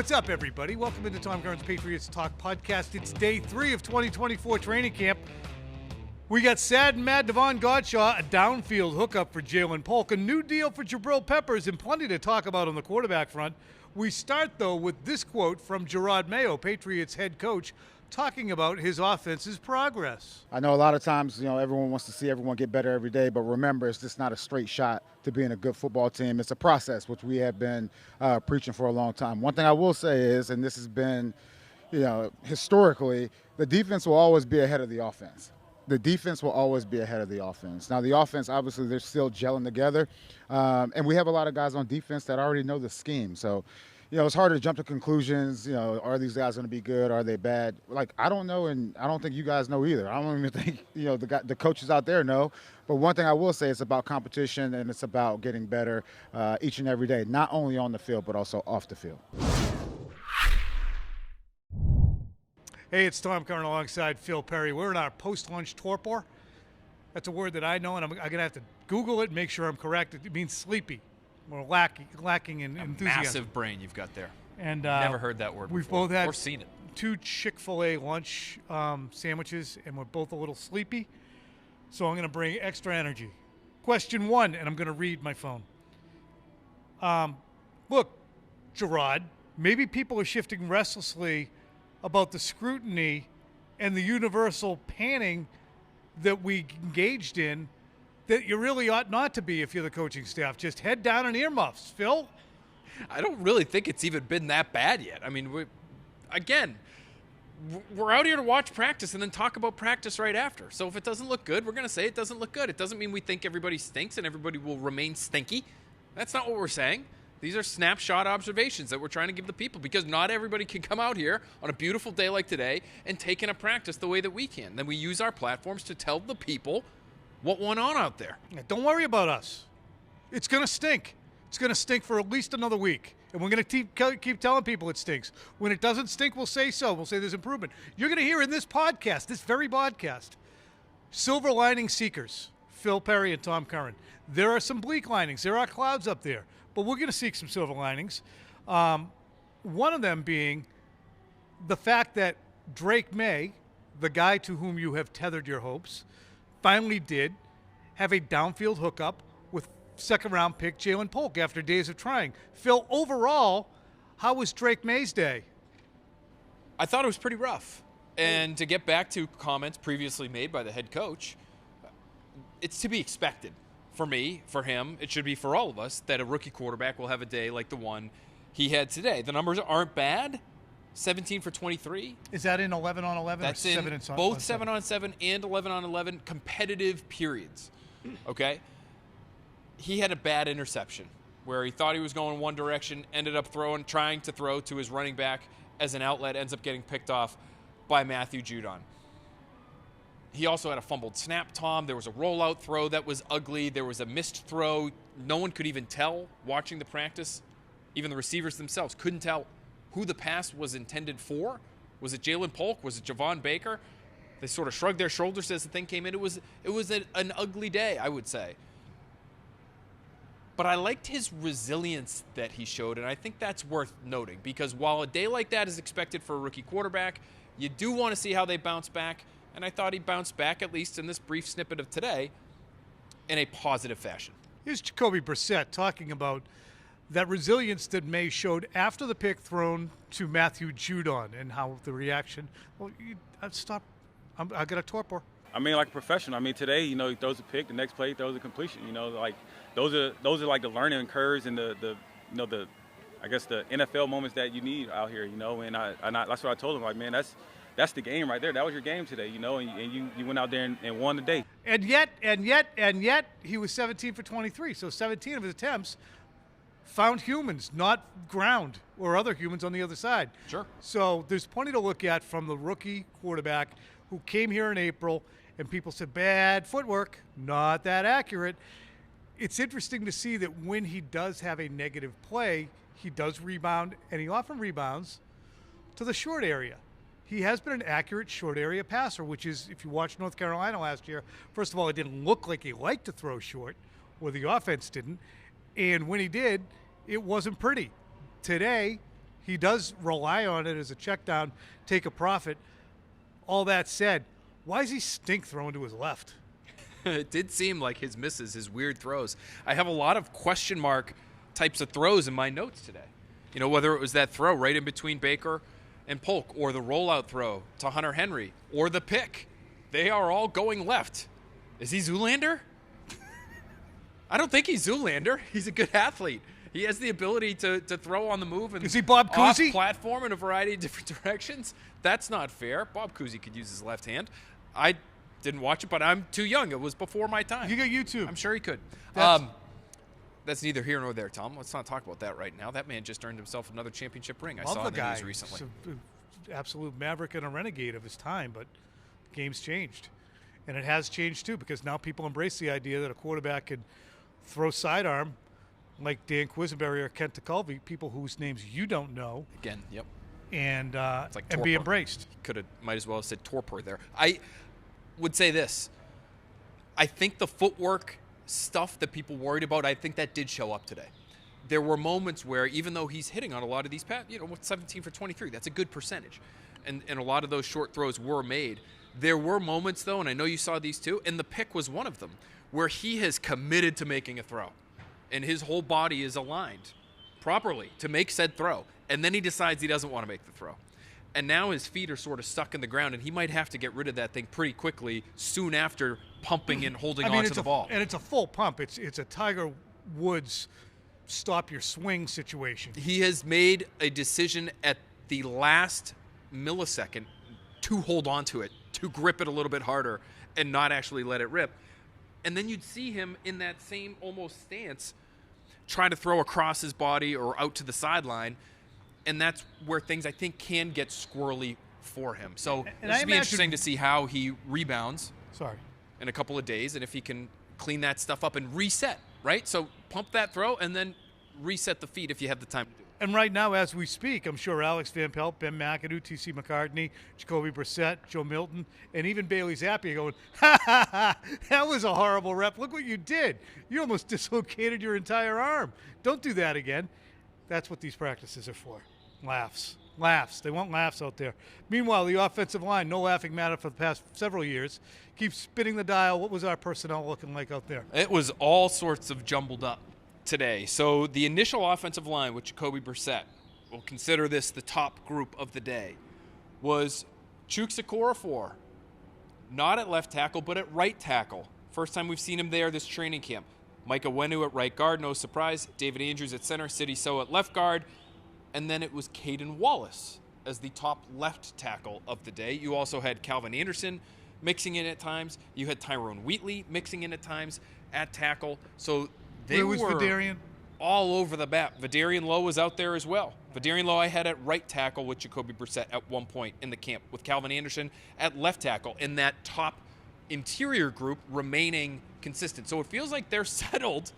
What's up, everybody? Welcome into Tom Curran's Patriots Talk Podcast. It's day 3 of 2024 training camp. We got sad and mad Davon Godchaux, a downfield hookup for Jalen Polk, a new deal for Jabril Peppers, and plenty to talk about on the quarterback front. We start, though, with this quote from Drake Maye, Patriots head coach, talking about his offense's progress. I know a lot of times, everyone wants to see everyone get better every day, but remember, it's just not a straight shot to being a good football team. It's a process, which we have been preaching for a long time. One thing I will say is, and this has been, historically, the defense will always be ahead of the offense. The defense will always be ahead of the offense. Now, the offense, obviously, they're still gelling together, and we have a lot of guys on defense that already know the scheme. So, it's hard to jump to conclusions. Are these guys going to be good? Are they bad? I don't know, and I don't think you guys know either. I don't even think, the coaches out there know. But one thing I will say is about competition, and it's about getting better each and every day, not only on the field but also off the field. Hey, it's Tom Curran alongside Phil Perry. We're in our post-lunch torpor. That's a word that I know, and I'm going to have to Google it and make sure I'm correct. It means sleepy. We're lacking in enthusiasm. Massive brain you've got there. And never heard that word we've before. both had or seen it. 2 Chick-fil-A lunch sandwiches, and we're both a little sleepy. So I'm going to bring extra energy. Question 1, and I'm going to read my phone. Look, Gerard, maybe people are shifting restlessly about the scrutiny and the universal panning that we engaged in that you really ought not to be if you're the coaching staff. Just head down and earmuffs. Phil? I don't really think it's even been that bad yet. I mean, we're out here to watch practice and then talk about practice right after. So if it doesn't look good, we're going to say it doesn't look good. It doesn't mean we think everybody stinks and everybody will remain stinky. That's not what we're saying. These are snapshot observations that we're trying to give the people because not everybody can come out here on a beautiful day like today and take in a practice the way that we can. Then we use our platforms to tell the people what went on out there. Don't worry about us. It's going to stink. It's going to stink for at least another week. And we're going to keep telling people it stinks. When it doesn't stink, we'll say so. We'll say there's improvement. You're going to hear in this podcast, this very podcast, silver lining seekers, Phil Perry and Tom Curran. There are some bleak linings. There are clouds up there. But we're going to seek some silver linings. One of them being the fact that Drake Maye, the guy to whom you have tethered your hopes, finally did have a downfield hookup with second-round pick Jalen Polk after days of trying. Phil, overall, how was Drake Maye's day? I thought it was pretty rough. And to get back to comments previously made by the head coach, it's to be expected. For me, for him, it should be for all of us that a rookie quarterback will have a day like the one he had today. The numbers aren't bad. 17 for 23. Is that in 11 on 11 That's or 7 in on 7? both 7 on 7 and 11 on 11 competitive periods. Okay? He had a bad interception where he thought he was going one direction, ended up trying to throw to his running back as an outlet, ends up getting picked off by Matthew Judon. He also had a fumbled snap, Tom. There was a rollout throw that was ugly. There was a missed throw. No one could even tell watching the practice. Even the receivers themselves couldn't tell who the pass was intended for. Was it Jalen Polk? Was it Javon Baker? They sort of shrugged their shoulders as the thing came in. It was an ugly day, I would say. But I liked his resilience that he showed, and I think that's worth noting because while a day like that is expected for a rookie quarterback, you do want to see how they bounce back. And I thought he bounced back, at least in this brief snippet of today, in a positive fashion. Here's Jacoby Brissett talking about that resilience that Maye showed after the pick thrown to Matthew Judon and how the reaction. Well, stop. I got a torpor. I mean, like a professional. I mean, today, he throws a pick. The next play, he throws a completion. Those are like the learning curves and the I guess the NFL moments that you need out here. And that's what I told him. Like, man, that's the game right there. That was your game today, and you went out there and won the day. And yet, he was 17 for 23. So 17 of his attempts found humans, not ground or other humans on the other side. Sure. So there's plenty to look at from the rookie quarterback who came here in April, and people said, bad footwork, not that accurate. It's interesting to see that when he does have a negative play, he does rebound, and he often rebounds to the short area. He has been an accurate short area passer, which is, if you watched North Carolina last year, first of all, it didn't look like he liked to throw short, or the offense didn't. And when he did, it wasn't pretty. Today, He does rely on it as a check down, take a profit. All that said, why is he stink throwing to his left? It did seem like his misses, his weird throws. I have a lot of question mark types of throws in my notes today. You know, whether it was that throw right in between Baker and Polk, or the rollout throw to Hunter Henry, or the pick. They are all going left. Is he Zoolander? I don't think he's Zoolander. He's a good athlete. He has the ability to throw on the move and is he Bob Cousy? Off platform in a variety of different directions. That's not fair. Bob Cousy could use his left hand. I didn't watch it, but I'm too young. It was before my time. You got YouTube. I'm sure he could. That's neither here nor there, Tom. Let's not talk about that right now. That man just earned himself another championship ring. I saw in the news recently. He's an absolute maverick and a renegade of his time, but the game's changed. And it has changed, too, because now people embrace the idea that a quarterback can throw sidearm like Dan Quisenberry or Kent DeCulvey, people whose names you don't know. Again, yep. And, it's like and be embraced. Might as well have said torpor there. I would say this. I think the footwork stuff that people worried about, I think that did show up today. There were moments where, even though he's hitting on a lot of these passes, 17 for 23, that's a good percentage. And a lot of those short throws were made. There were moments, though, and I know you saw these too, and the pick was one of them, where he has committed to making a throw. And his whole body is aligned properly to make said throw. And then he decides he doesn't want to make the throw. And now his feet are sort of stuck in the ground, and he might have to get rid of that thing pretty quickly soon after pumping and holding on to the ball. And it's a full pump. It's a Tiger Woods stop your swing situation. He has made a decision at the last millisecond to hold on to it, to grip it a little bit harder and not actually let it rip. And then you'd see him in that same almost stance trying to throw across his body or out to the sideline. And that's where things, I think, can get squirrely for him. So this will be interesting to see how he rebounds in a couple of days and if he can clean that stuff up and reset, right? So pump that throw and then reset the feet if you have the time to do it. And right now, as we speak, I'm sure Alex Van Pelt, Ben McAdoo, T.C. McCartney, Jacoby Brissett, Joe Milton, and even Bailey Zappi are going, ha, that was a horrible rep. Look what you did. You almost dislocated your entire arm. Don't do that again. That's what these practices are for. Laughs. They want laughs out there. Meanwhile, the offensive line, no laughing matter for the past several years, keeps spinning the dial. What was our personnel looking like out there? It was all sorts of jumbled up today. So the initial offensive line with Jacoby Brissett, we'll consider this the top group of the day, was Chuks Okorafor, not at left tackle, but at right tackle. First time we've seen him there this training camp. Micah Wenu at right guard, no surprise. David Andrews at center, Sidney So at left guard. And then it was Caden Wallace as the top left tackle of the day. You also had Calvin Anderson mixing in at times. You had Tyrone Wheatley mixing in at times at tackle. So they were Vidarian? All over the map. Vidarian Lowe was out there as well. Vidarian Lowe I had at right tackle with Jacoby Brissett at one point in the camp, with Calvin Anderson at left tackle, and that top interior group remaining consistent. So it feels like they're settled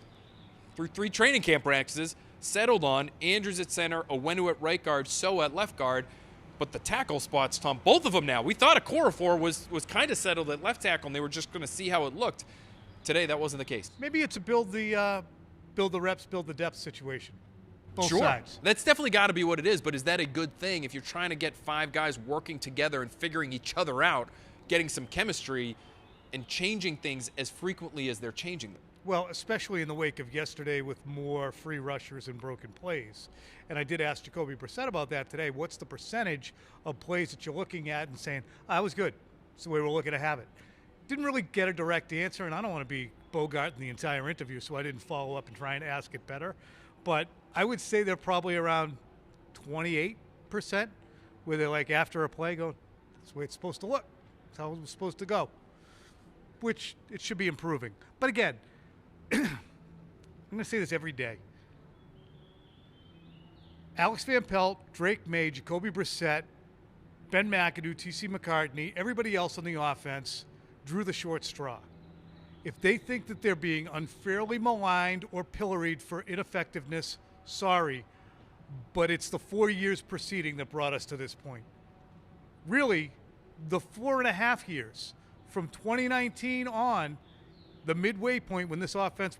through 3 training camp practices, settled on Andrews at center, Owenu at right guard, So at left guard. But the tackle spots, Tom, both of them now. We thought Okorafor was kind of settled at left tackle, and they were just going to see how it looked. Today, that wasn't the case. Maybe it's a build the reps, build the depth situation. Both sides. That's definitely got to be what it is, but is that a good thing if you're trying to get 5 guys working together and figuring each other out, getting some chemistry, and changing things as frequently as they're changing them? Well, especially in the wake of yesterday with more free rushers and broken plays. And I did ask Jacoby Brissett about that today. What's the percentage of plays that you're looking at and saying, I was good. It's the way we're looking to have it. Didn't really get a direct answer, and I don't want to be Bogart in the entire interview, so I didn't follow up and try and ask it better. But I would say they're probably around 28%, where they're like after a play going, that's the way it's supposed to look. That's how it was supposed to go. Which it should be improving. But again, I'm going to say this every day. Alex Van Pelt, Drake Maye, Jacoby Brissett, Ben McAdoo, T.C. McCartney, everybody else on the offense drew the short straw. If they think that they're being unfairly maligned or pilloried for ineffectiveness, sorry, but it's the 4 years preceding that brought us to this point. Really, the 4.5 years from 2019 on, the midway point when this offense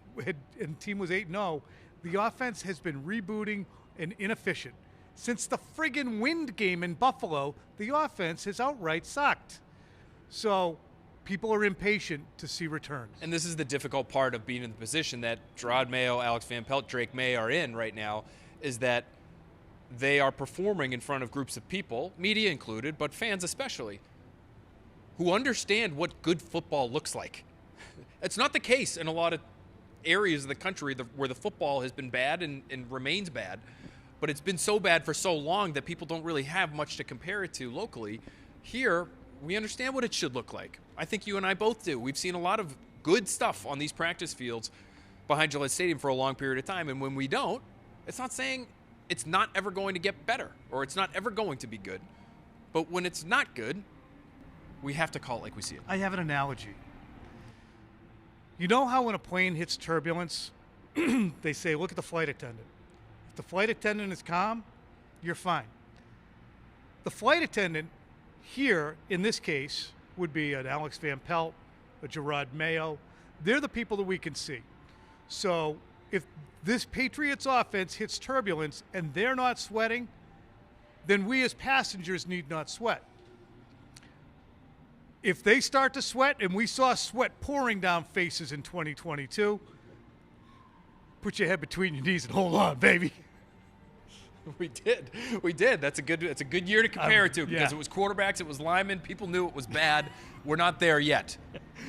and team was 8-0, the offense has been rebooting and inefficient. Since the friggin' Wind game in Buffalo, the offense has outright sucked. So people are impatient to see returns. And this is the difficult part of being in the position that Jerod Mayo, Alex Van Pelt, Drake Maye are in right now, is that they are performing in front of groups of people, media included, but fans especially, who understand what good football looks like. It's not the case in a lot of areas of the country where the football has been bad and remains bad, but it's been so bad for so long that people don't really have much to compare it to locally. Here, we understand what it should look like. I think you and I both do. We've seen a lot of good stuff on these practice fields behind Gillette Stadium for a long period of time, and when we don't, it's not saying it's not ever going to get better or it's not ever going to be good. But when it's not good, we have to call it like we see it. I have an analogy. You know how when a plane hits turbulence, they say, look at the flight attendant. If the flight attendant is calm, you're fine. The flight attendant here, in this case, would be an Alex Van Pelt, a Jerod Mayo. They're the people that we can see. So if this Patriots offense hits turbulence and they're not sweating, then we as passengers need not sweat. If they start to sweat, and we saw sweat pouring down faces in 2022, put your head between your knees and hold on, baby. We did. That's a good year to compare it to, because yeah. It was quarterbacks, it was linemen. People knew it was bad. We're not there yet.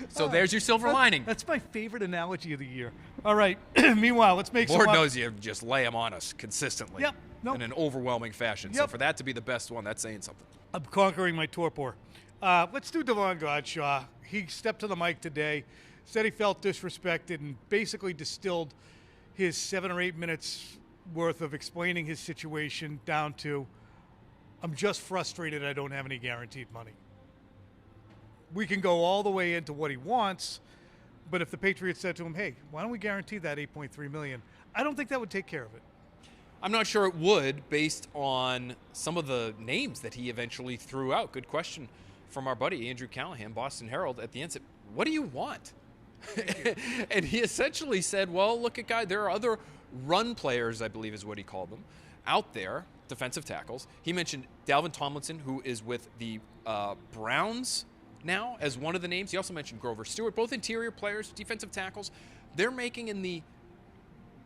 So there's your silver lining. That's my favorite analogy of the year. All right. Meanwhile, let's make Lord some. knows you just lay them on us consistently. Yep. Nope. In an overwhelming fashion. So Yep. for that to be the best one, that's saying something. I'm conquering my torpor. Let's do Davon Godchaux. He stepped to the mic today, said he felt disrespected, and basically distilled his 7 or 8 minutes worth of explaining his situation down to, I'm just frustrated I don't have any guaranteed money. We can go all the way into what he wants, but if the Patriots said to him, hey, why don't we guarantee that $8.3 million, I don't think that would take care of it. I'm not sure it would, based on some of the names that he eventually threw out. Good question from our buddy Andrew Callahan, Boston Herald, at the end said, what do you want? And he essentially said, well, look at guy, there are other run players, I believe is what he called them, out there, defensive tackles. He mentioned Dalvin Tomlinson, who is with the Browns now as one of the names. He also mentioned Grover Stewart, both interior players, defensive tackles. They're making in the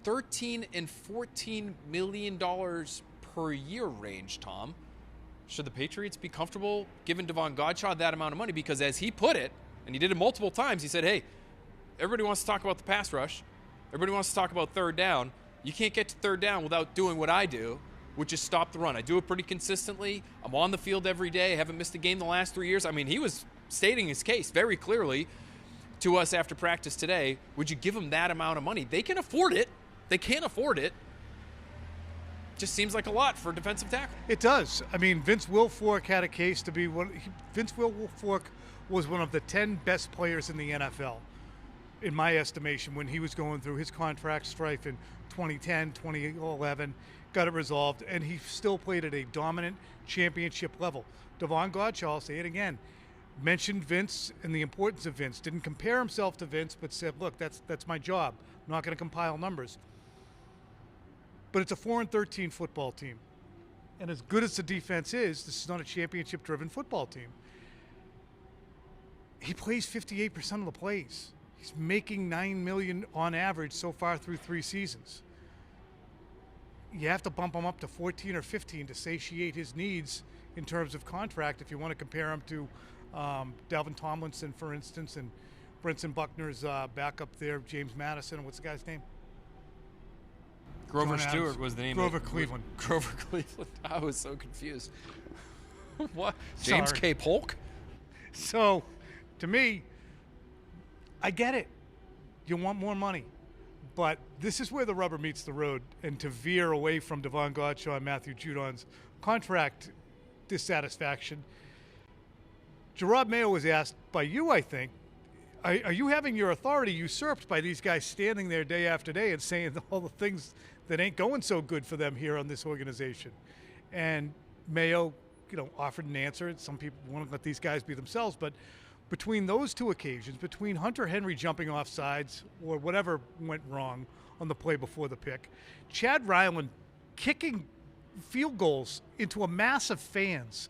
$13 and $14 million per year range, Tom. Should the Patriots be comfortable giving Davon Godchaux that amount of money? Because as he put it, and he did it multiple times, he said, hey, everybody wants to talk about the pass rush. Everybody wants to talk about third down. You can't get to third down without doing what I do, which is stop the run. I do it pretty consistently. I'm on the field every day. I haven't missed a game the last 3 years. I mean, he was stating his case very clearly to us after practice today. Would you give him that amount of money? They can afford it. They can't afford it. Just seems like a lot for a defensive tackle. It does. I mean, Vince Wilfork had a case to be one. Vince Wilfork was one of the 10 best players in the NFL, in my estimation, when he was going through his contract strife in 2010, 2011, got it resolved, and he still played at a dominant championship level. Davon Godchaux, I'll say it again, mentioned Vince and the importance of Vince. Didn't compare himself to Vince, but said, look, that's my job. I'm not going to compile numbers. But it's a 4-13 football team. And as good as the defense is, this is not a championship-driven football team. He plays 58% of the plays. He's making $9 million on average so far through 3 seasons. You have to bump him up to 14 or 15 to satiate his needs in terms of contract if you want to compare him to Dalvin Tomlinson, for instance, and Brinson Buckner's backup there, James Madison. What's the guy's name? Grover Stewart was the name. Grover Cleveland. Grover Cleveland. I was so confused. What? James Sorry. K. Polk? So, to me, I get it. You want more money. But this is where the rubber meets the road. And to veer away from Davon Godchaux and Matthew Judon's contract dissatisfaction, Jerod Mayo was asked by you, I think, are you having your authority usurped by these guys standing there day after day and saying all the things that ain't going so good for them here on this organization? And Mayo, offered an answer. Some people want to let these guys be themselves, but between those two occasions, between Hunter Henry jumping off sides or whatever went wrong on the play before the pick, Chad Ryland kicking field goals into a mass of fans,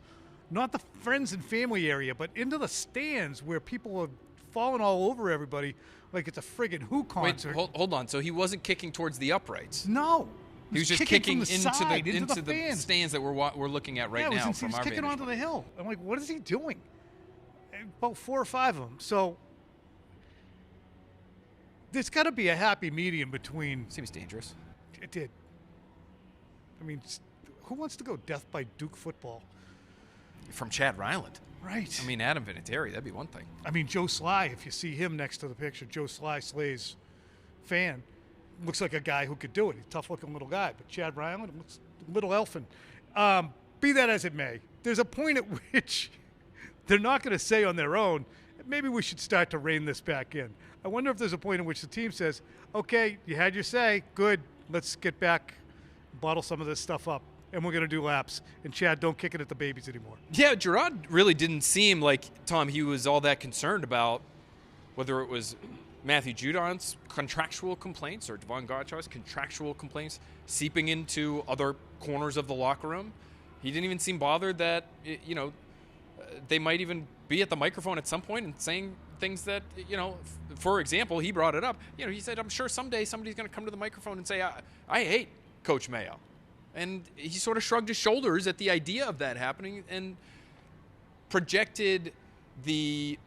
not the friends and family area, but into the stands where people are falling all over everybody like it's a friggin' Who concert. Wait, hold on. So he wasn't kicking towards the uprights. No. He was just kicking from the into side, the stands that we're looking at right now he from was our kicking vantage onto point. the hill. I'm like, what is he doing? About 4 or 5 of them. So there's got to be a happy medium between. Seems dangerous. It did. I mean, who wants to go death by Duke football? From Chad Ryland. Right. I mean, Adam Vinatieri, that'd be one thing. I mean, Joe Sly, if you see him next to the picture, Joe Sly, Slay's fan, looks like a guy who could do it. He's a tough-looking little guy. But Chad Ryland looks a little elfin. Be that as it may, there's a point at which they're not going to say on their own, maybe we should start to rein this back in. I wonder if there's a point in which the team says, okay, you had your say, good, let's get back, bottle some of this stuff up, and we're going to do laps. And Chad, don't kick it at the babies anymore. Yeah, Gerard really didn't seem like, Tom, he was all that concerned about whether it was Matthew Judon's contractual complaints or Davon Godchaux's contractual complaints seeping into other corners of the locker room. He didn't even seem bothered that, they might even be at the microphone at some point and saying things that, for example, he brought it up. He said, I'm sure someday somebody's going to come to the microphone and say, I hate Coach Mayo. And he sort of shrugged his shoulders at the idea of that happening and projected the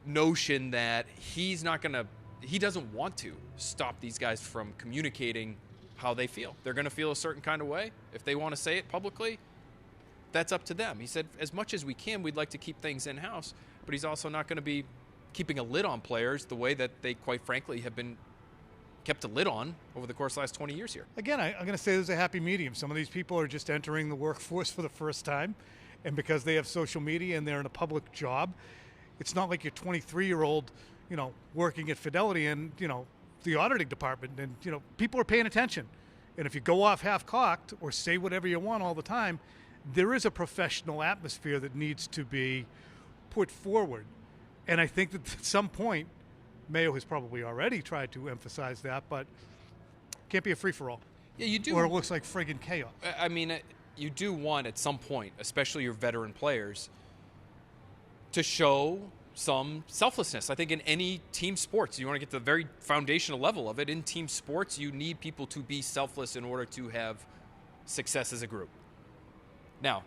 notion that he doesn't want to stop these guys from communicating how they feel. They're going to feel a certain kind of way. If they want to say it publicly, that's up to them. He said, as much as we can, we'd like to keep things in-house, but he's also not going to be keeping a lid on players the way that they, quite frankly, have been kept a lid on over the course of the last 20 years here. Again, I'm going to say there's a happy medium. Some of these people are just entering the workforce for the first time, and because they have social media and they're in a public job, it's not like your 23-year-old, working at Fidelity and, the auditing department, and, people are paying attention. And if you go off half-cocked or say whatever you want all the time, there is a professional atmosphere that needs to be put forward. And I think that at some point, Mayo has probably already tried to emphasize that, but can't be a free-for-all. Yeah, you do. Or it looks like friggin' chaos. I mean, you do want at some point, especially your veteran players, to show some selflessness. I think in any team sports, you want to get to the very foundational level of it. In team sports, you need people to be selfless in order to have success as a group. Now,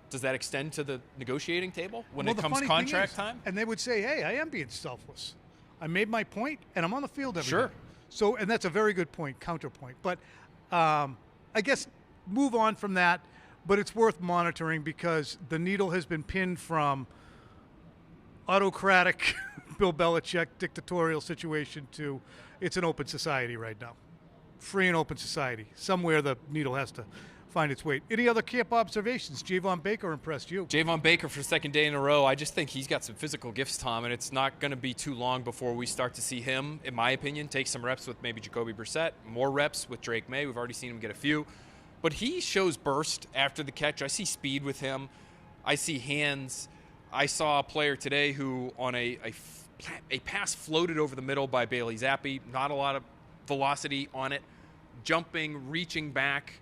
does that extend to the negotiating table when it comes contract time? And they would say, hey, I am being selfless. I made my point, and I'm on the field every Sure. day. So, and that's a very good point, counterpoint. But I guess move on from that, but it's worth monitoring because the needle has been pinned from autocratic Bill Belichick dictatorial situation to it's an open society right now. Free and open society. Somewhere the needle has to find its weight. Any other camp observations? Javon Baker impressed you? Javon Baker for the second day in a row. I just think he's got some physical gifts, Tom, and it's not going to be too long before we start to see him, in my opinion, take some reps with maybe Jacoby Brissett, more reps with Drake Maye. We've already seen him get a few. But he shows burst after the catch. I see speed with him. I see hands. I saw a player today who on a pass floated over the middle by Bailey Zappi, not a lot of velocity on it, jumping, reaching back,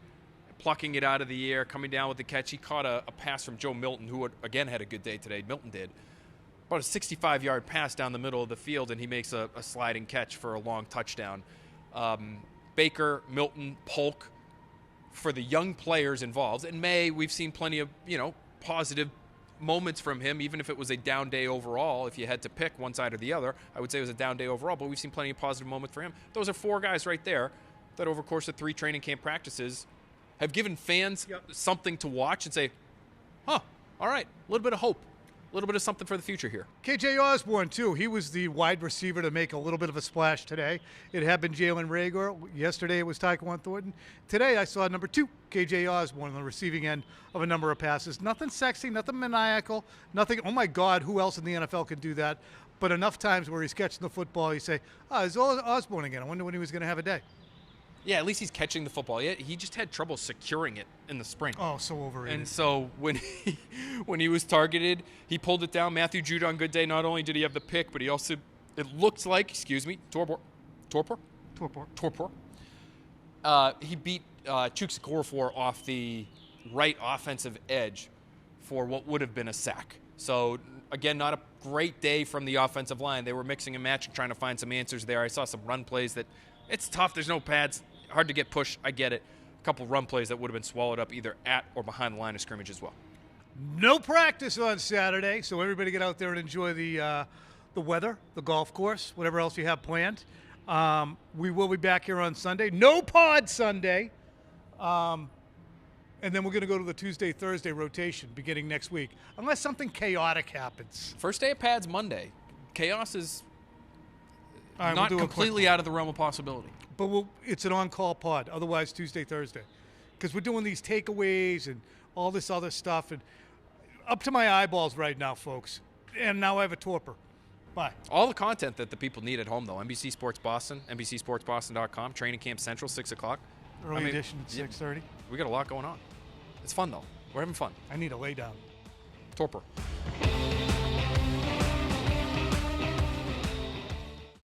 plucking it out of the air, coming down with the catch. He caught a pass from Joe Milton, who again had a good day today. Milton did. About a 65-yard pass down the middle of the field, and he makes a sliding catch for a long touchdown. Baker, Milton, Polk, for the young players involved. And May, we've seen plenty of, positive moments from him, even if it was a down day overall. If you had to pick one side or the other, I would say it was a down day overall, but we've seen plenty of positive moments for him. Those are 4 guys right there that over the course of 3 training camp practices have given fans something to watch and say, all right, a little bit of hope, a little bit of something for the future here. KJ Osborne, too. He was the wide receiver to make a little bit of a splash today. It had been Jalen Reagor. Yesterday it was Tyquan Thornton. Today I saw number 2, KJ Osborne, on the receiving end of a number of passes. Nothing sexy, nothing maniacal, nothing, oh my God, who else in the NFL can do that? But enough times where he's catching the football, you say, it's Osborne again. I wonder when he was going to have a day. Yeah, at least he's catching the football. He just had trouble securing it in the spring. Oh, so overrated. And so when he was targeted, he pulled it down. Matthew Judon, good day. Not only did he have the pick, but he also, it looked like, Torpor. He beat Chukwuezekorfor off the right offensive edge for what would have been a sack. So, again, not a great day from the offensive line. They were mixing and matching, trying to find some answers there. I saw some run plays that it's tough. There's no pads. Hard to get pushed. I get it. A couple run plays that would have been swallowed up either at or behind the line of scrimmage as well. No practice on Saturday, so everybody get out there and enjoy the weather, the golf course, whatever else you have planned. We will be back here on Sunday. No pod Sunday. And then we're going to go to the Tuesday-Thursday rotation beginning next week, unless something chaotic happens. First day of pads Monday. Chaos is All right, not we'll do completely out of the realm of possibility. But it's an on-call pod, otherwise Tuesday-Thursday. Because we're doing these takeaways and all this other stuff. And up to my eyeballs right now, folks. And now I have a torpor. Bye. All the content that the people need at home, though. NBC Sports Boston, NBCSportsBoston.com, Training Camp Central, 6 o'clock. Early edition at 6:30. We got a lot going on. It's fun, though. We're having fun. I need a lay down. Torpor.